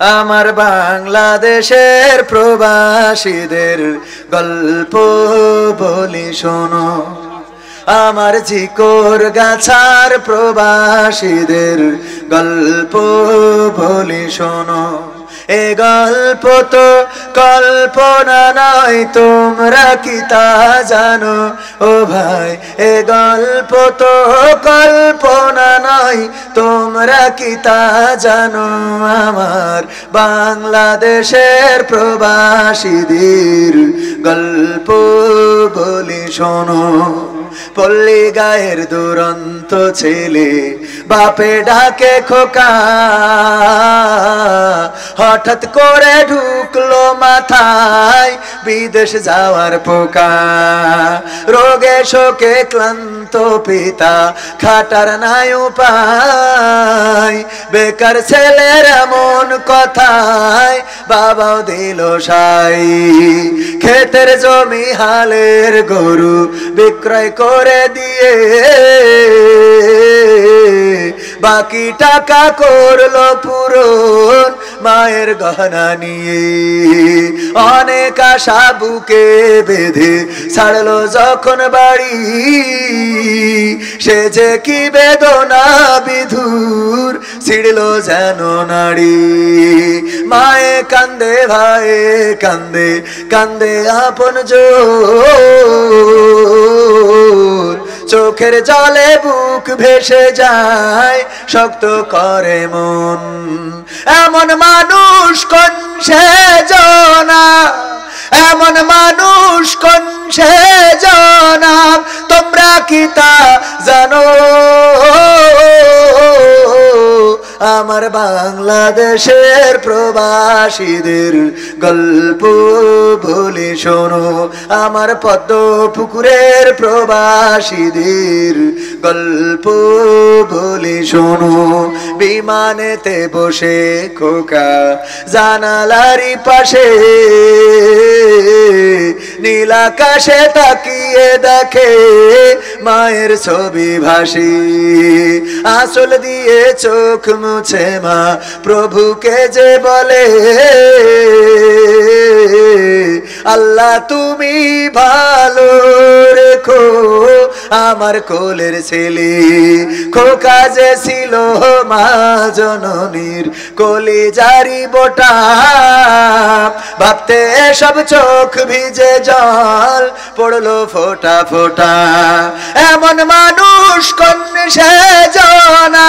আমার বাংলাদেশের প্রবাসীদের গল্প বলি শোনো, আমার জিকর গাছার প্রবাসীদের গল্প বলি শোনো। এ গল্প তো কল্পনা নয়, তোমরা কি তা জানো ও ভাই? এ গল্প তো কল্পনা নয়, তোমরা কি তা জানো? আমার বাংলাদেশের প্রবাসীদের গল্প বলি শোনো। পল্লী গায়ের দুরন্ত ছেলে বাপে ডাকে খোকা, হঠাৎ করে ঢুকলো মাথায় বিদেশ যাওয়ার পোকা। রোগে শোকে ক্লান্ত পিতা খাটার নাই উপায়, বেকার ছেলের এমন কথায় বাবাও দিল সাই। ক্ষেতের জমি হালের গরু বিক্রয় করে দিয়ে বাকি টাকা করলো পূরণ মায়ের গহনা নিয়ে। অনেক আশা বুকে বেঁধে ছাড়লো যখন বাড়ি, সে যে কি বেদনা বিধুর ছিড়লো যেন নাড়ি। মায়ে কান্দে ভাইয়ে কান্দে, কান্দে আপন জোর, চোখের জলে বুক ভেসে যায় শক্ত করে মন। এমন মানুষ কোন সেজনা, এমন মানুষ কোন সেজনা, তোমরা কি তা জানো? আমার বাংলাদেশের প্রবাসীদের গল্প বলি শোনো, আমার পদ্ম পুকুরের প্রবাসীদের গল্প বলি শোনো। বিমানেতে বসে খোকা জানালারি পাশে নীল আকাশে তাকিয়ে দেখে মায়ের ছবি ভাসি। আঁচল দিয়ে চোখ মুছে মা প্রভুকে যে বলে, আল্লাহ তুমি ভালো রেখো আমার কোলের ছেলে। খোকা যে ছিল মা জননীর কলিজারি বোটা, ভাবতে সব চোখ ভিজে জল পড়লো ফোঁটা ফোঁটা। এমন মানুষ কোন সেজনা,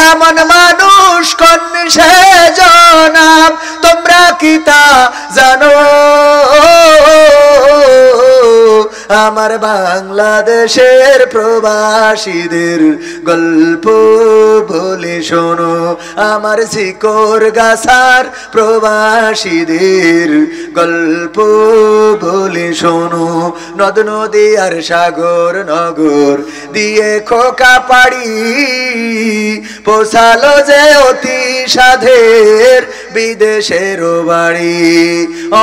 এমন মানুষ কোন সেজনা, তোমরা কি তা জানো? আমার বাংলাদেশের প্রবাসীদের গল্প বলি শোনো, আমার জিকর গাছার প্রবাসীদের গল্প বলি শোনো। নদ নদী আর সাগর নগর দিয়ে খোকা পাড়ি পৌঁছালো যে অতি সাধের বিদেশের বাড়ি।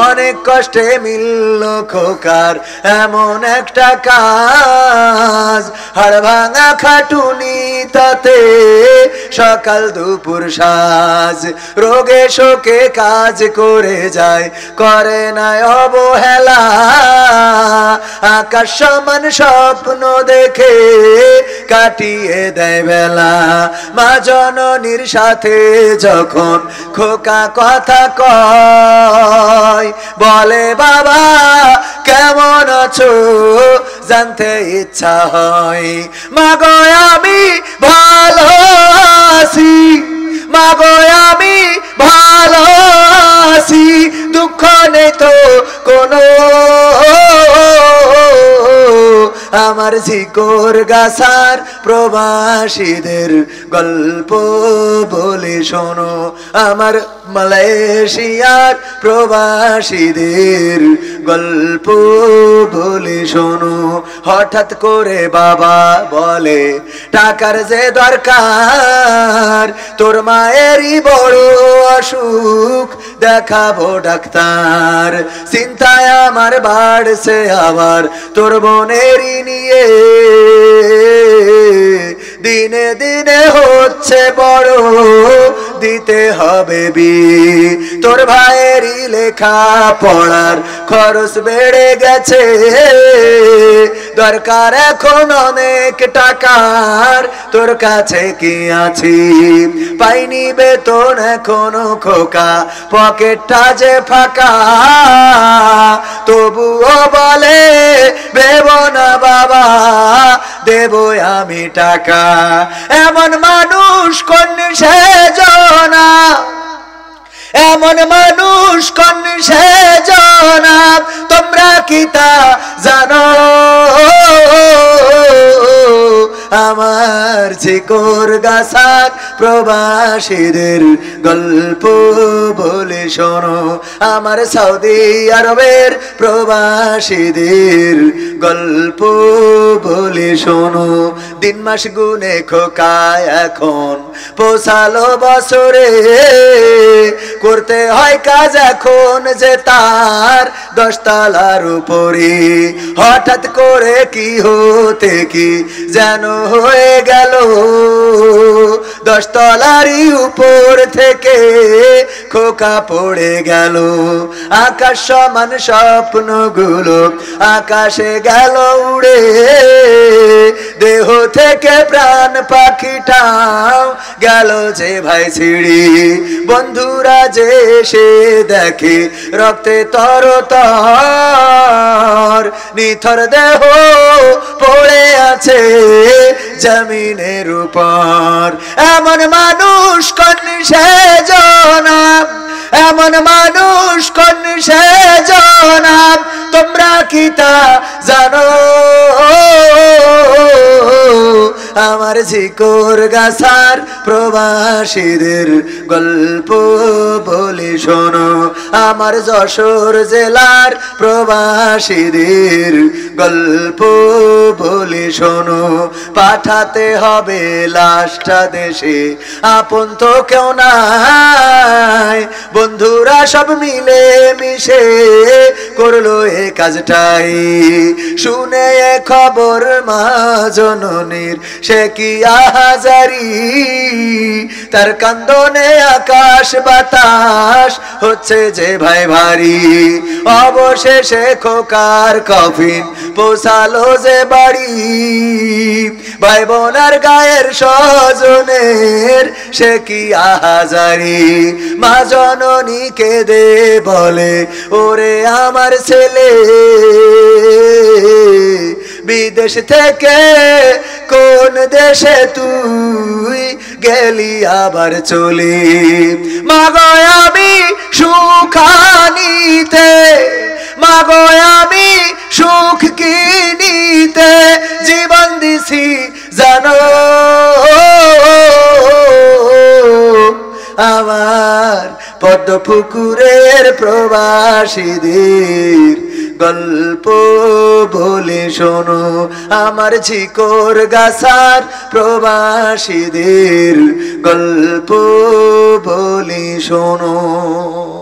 অনেক কষ্টে মিলল খোকার এমন একটা কাজ, হাড় ভাঙা খাটুনি তাতে সকাল দুপুর সাজ। রোগে শোকে কাজ করে যায়, করে না অবহেলা, আকাশ সমান স্বপ্ন দেখে কাটিয়ে দেয় বেলা। মা জননীর সাথে যখন খোকা কথা কয়, বলে বাবা কেমন আছো জানতে ইচ্ছা হয়। মাগো আমি ভালো আছি, মাগো আমি ভালো আছি, দুঃখ নেই তো কোনো। আমার জিকর গাছার প্রবাসীদের গল্প বলি শোনো, আমার মালয়েশিয়ার প্রবাসীদের গল্প বলি শোনো। হঠাৎ করে বাবা বলে টাকার যে দরকার, তোর মায়েরই বড় অসুখ দেখাবো ডাক্তার। চিন্তায় আমার বাড়ছে আবার তোর বোনেরই নিয়ে, দিনে দিনে হচ্ছে বড় দিতে হবে তোর ভাইয়েরই লেখা পড়ার খরচ বেড়ে গেছে দরকার এখন অনেক টাকার তোর কাছে কি আছে পাইনি বেতন এখনো খোকা পকেটটা যে ফাঁকা তবুও বলে দেব না বাবা দেব আমি টাকা এমন মানুষ কোন সেজনা এমন মানুষ কোন সেজনা তোমরা কি তা জানো আমার ঝিকর গাছার প্রবাসীদের গল্প বলে শোনো আমার সৌদি আরবের প্রবাসীদের গল্প বলে শোনো দিন মাস গুনে খোকা এখন পৌঁছালো বছরে করতে হয় কাজ এখন যে তার 10 তলার উপরে হঠাৎ করে কি হতে কি যেন হয়ে গেল 10 তলারই উপর থেকে খোকা পড়ে গেল আকাশ সমান স্বপ্নগুলো আকাশে গেল উড়ে দেহ থেকে প্রাণ পাখিটাও গেল যে ভাই ছিড়ি বন্ধুরা যে সে দেখে রক্তে তরতর নিথর দেহ পড়ে আছে জমিনের উপর এমন মানুষ কোন সেজনা এমন মানুষ কোন সেজনা তোমরা কি তা জানো আমার ঝিকর গাছার প্রবাসীদের গল্প বলে শোনো আমার যশোর জেলার প্রবাসীদের গল্প বলে শোনো পাঠাতে হবে লাশটা দেশে আপন তো কেউ নাই বন্ধুরা সব মিলে মিশে করলো এ কাজটাই শুনে এ খবর মা জননীর সে কি আহাজারি তার কান্দনে আকাশ বাতাস হচ্ছে যে ভাই ভারী অবশেষে খোকার কফিন পৌঁছালো যে বাড়ি ভাই বোনার গায়ের স্বজনের সে কি আহাজারি মা জননী কেঁদে বলে ওরে আমার ছেলে বিদেশ থেকে কোন দেশে তুই গেলি আবার চলে মাগো আমি সুখানিতে মাগো আমি সুখ কিনিতে জীবন দিছি জানো আমার পদ্ম পুকুরের প্রবাসীদের গল্প বলে শোনো আমার ঝিকর গাছার প্রবাসীদের গল্প বলে শোনো।